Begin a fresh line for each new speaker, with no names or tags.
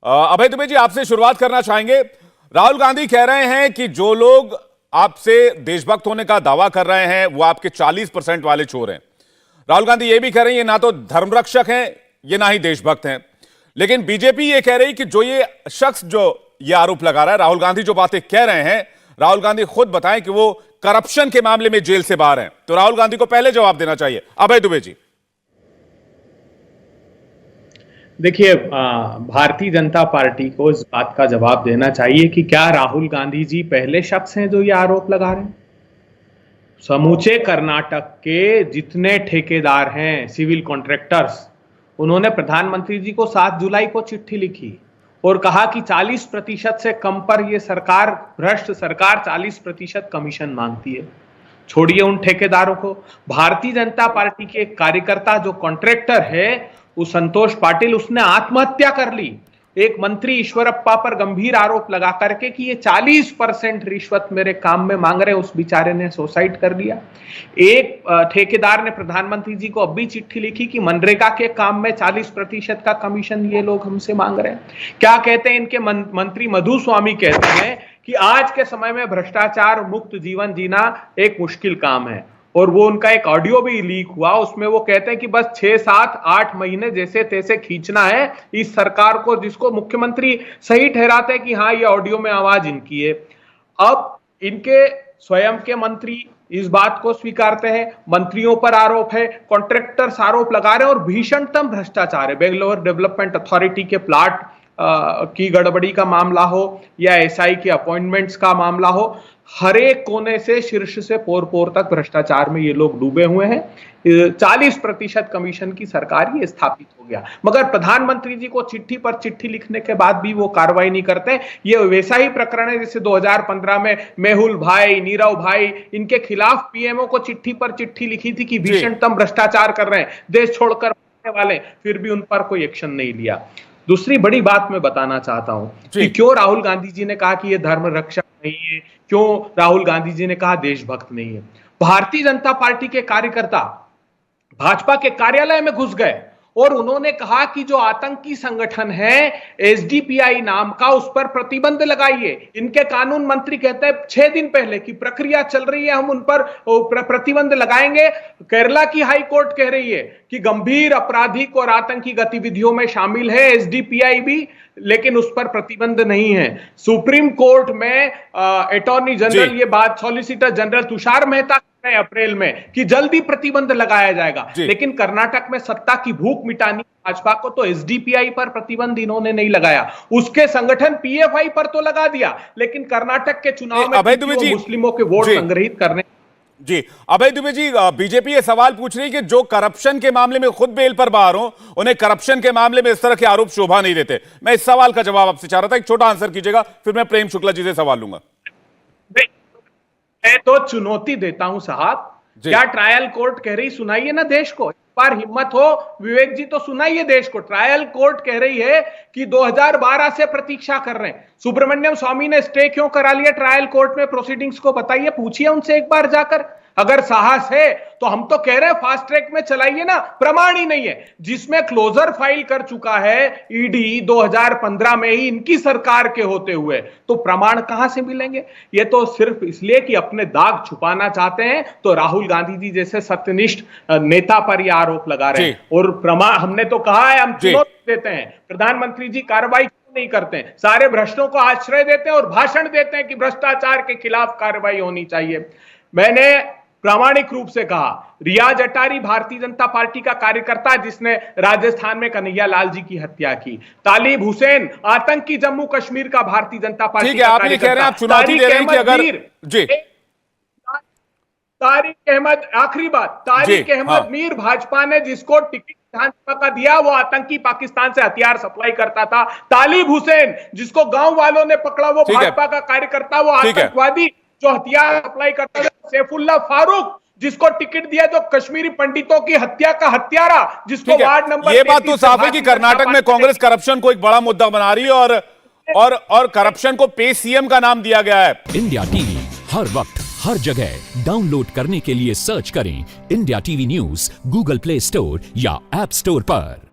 अभय दुबे जी, आपसे शुरुआत करना चाहेंगे। राहुल गांधी कह रहे हैं कि जो लोग आपसे देशभक्त होने का दावा कर रहे हैं वो आपके 40% वाले चोर हैं। राहुल गांधी ये भी कह रहे हैं ये ना तो धर्मरक्षक हैं ये ना ही देशभक्त हैं। लेकिन बीजेपी ये कह रही कि जो ये शख्स जो ये आरोप लगा रहा है, राहुल गांधी जो बातें कह रहे हैं, राहुल गांधी खुद बताएं कि वो करप्शन के मामले में जेल से बाहर हैं। तो राहुल गांधी को पहले जवाब देना चाहिए। अभय दुबे जी,
देखिए, भारतीय जनता पार्टी को इस बात का जवाब देना चाहिए कि क्या राहुल गांधी जी पहले शख्स हैं जो ये आरोप लगा रहे हैं। समूचे कर्नाटक के जितने ठेकेदार हैं, सिविल कॉन्ट्रैक्टर्स, उन्होंने प्रधानमंत्री जी को 7 जुलाई को चिट्ठी लिखी और कहा कि 40% से कम पर ये सरकार, भ्रष्ट सरकार 40% कमीशन मांगती है। छोड़िए उन ठेकेदारों को, भारतीय जनता पार्टी के एक कार्यकर्ता जो कॉन्ट्रैक्टर है, वो संतोष पाटिल, उसने आत्महत्या कर ली एक मंत्री ईश्वरप्पा पर गंभीर आरोप लगा करके कि ये 40% रिश्वत मेरे काम में मांग रहे, उस बेचारे ने सुसाइड कर लिया। एक ठेकेदार ने प्रधानमंत्री जी को अब भी चिट्ठी लिखी कि मनरेगा के काम में 40% का कमीशन ये लोग हमसे मांग रहे हैं। क्या कहते हैं इनके मंत्री मधु स्वामी, कहते हैं कि आज के समय में भ्रष्टाचार मुक्त जीवन जीना एक मुश्किल काम है। और वो उनका एक ऑडियो भी लीक हुआ, उसमें वो कहते हैं कि बस 6, 7, 8 महीने जैसे तैसे खींचना है इस सरकार को, जिसको मुख्यमंत्री सही ठहराते हैं कि हाँ ये ऑडियो में आवाज इनकी है। अब इनके स्वयं के मंत्री इस बात को स्वीकारते हैं, मंत्रियों पर आरोप है, कॉन्ट्रैक्टर्स आरोप लगा रहे हैं और भीषणतम भ्रष्टाचार है। बेंगलोर डेवलपमेंट अथॉरिटी के प्लाट की गड़बड़ी का मामला हो या एसआई के अपॉइंटमेंट्स का मामला हो, हर एक कोने से शीर्ष से पोर पोर तक भ्रष्टाचार में ये लोग डूबे हुए हैं। 40% कमीशन की सरकार ये स्थापित हो गया, मगर प्रधानमंत्री जी को चिट्ठी पर चिट्ठी लिखने के बाद भी वो कार्रवाई नहीं करते। ये वैसा ही प्रकरण है जैसे 2015 में मेहुल भाई, नीरव भाई, इनके खिलाफ पीएमओ को चिट्ठी पर चिट्ठी लिखी थी कि भीषणतम भ्रष्टाचार कर रहे हैं, देश छोड़कर भागने वाले, फिर भी उन पर कोई एक्शन नहीं लिया। दूसरी बड़ी बात मैं बताना चाहता हूं कि क्यों राहुल गांधी जी ने कहा कि ये धर्म रक्षक नहीं है, क्यों राहुल गांधी जी ने कहा देशभक्त नहीं है। भारतीय जनता पार्टी के कार्यकर्ता भाजपा के कार्यालय में घुस गए और उन्होंने कहा कि जो आतंकी संगठन है एसडीपीआई नाम का, उस पर प्रतिबंध लगाइए। इनके कानून मंत्री कहते हैं 6 दिन पहले की प्रक्रिया चल रही है, हम उन पर प्रतिबंध लगाएंगे। केरला की हाई कोर्ट कह रही है कि गंभीर आपराधिक और आतंकी गतिविधियों में शामिल है एसडीपीआई भी, लेकिन उस पर प्रतिबंध नहीं है। सुप्रीम कोर्ट में अटॉर्नी जनरल ये बात, सॉलिसिटर जनरल तुषार मेहता अप्रैल में कि जल्दी प्रतिबंध लगाया जाएगा, लेकिन कर्नाटक में सत्ता की भूख मिटानी भाजपा को, तो एसडीपीआई पर प्रतिबंध इन्होंने नहीं लगाया। उसके संगठन पीएफआई पर तो लगा दिया, लेकिन कर्नाटक के चुनाव में मुस्लिमों के वोट संग्रहित करने।
जी अभय दुबे जी, बीजेपी ये सवाल पूछ रही है कि जो करप्शन के मामले में खुद बेल पर बाहर हो, उन्हें करप्शन के मामले में इस तरह के आरोप शोभा नहीं देते। मैं इस सवाल का जवाब आपसे चाह रहा था, एक छोटा आंसर कीजिएगा, फिर मैं प्रेम शुक्ला जी से सवाल लूंगा।
मैं तो चुनौती देता हूं साहब, क्या ट्रायल कोर्ट कह रही, सुनाइए ना देश को, एक बार हिम्मत हो विवेक जी तो सुनाइए देश को। ट्रायल कोर्ट कह रही है कि 2012 से प्रतीक्षा कर रहे हैं। सुब्रमण्यम स्वामी ने स्टे क्यों करा लिया ट्रायल कोर्ट में प्रोसीडिंग्स को, बताइए, पूछिए उनसे एक बार जाकर। अगर साहस है तो हम तो कह रहे हैं फास्ट ट्रैक में चलाइए ना, प्रमाण ही नहीं है। जिसमें क्लोजर फाइल कर चुका है ईडी 2015 में ही इनकी सरकार के होते हुए, तो प्रमाण कहां से मिलेंगे। ये तो सिर्फ इसलिए कि अपने दाग छुपाना चाहते हैं, तो राहुल गांधी जी जैसे सत्यनिष्ठ नेता पर यह आरोप लगा रहे हैं। और प्रमाण, हमने तो कहा है, हम चुनौती देते हैं, प्रधानमंत्री जी कार्रवाई नहीं करते हैं, सारे भ्रष्टों को आश्रय देते हैं और भाषण देते हैं कि भ्रष्टाचार के खिलाफ कार्रवाई होनी चाहिए। मैंने प्रामाणिक रूप से कहा, रियाज अटारी भारतीय जनता पार्टी का कार्यकर्ता जिसने राजस्थान में कन्हैया लाल जी की हत्या की, तालिब हुसैन आतंकी जम्मू कश्मीर का भारतीय जनता पार्टी का कार्यकर्ता, तारिक अहमद, आखिरी बात, तारिक अहमद मीर भाजपा ने जिसको टिकट विधानसभा का दिया वो आतंकी पाकिस्तान से हथियार सप्लाई करता था। तालिब हुसैन जिसको गांव वालों ने पकड़ा वो भाजपा का कार्यकर्ता, वो आतंकवादी जो हथियार सप्लाई करता था। सैफुल्ला फारूक जिसको टिकट दिया, जो कश्मीरी पंडितों की हत्या का हत्यारा, जिसको वार्ड नंबर,
ये बात तो साफ है कि कर्नाटक में कांग्रेस करप्शन को एक बड़ा मुद्दा बना रही है और करप्शन को पे सीएम का नाम दिया गया है।
इंडिया टीवी हर वक्त हर जगह डाउनलोड करने के लिए सर्च करें India TV news Google play store या ऐप स्टोर पर।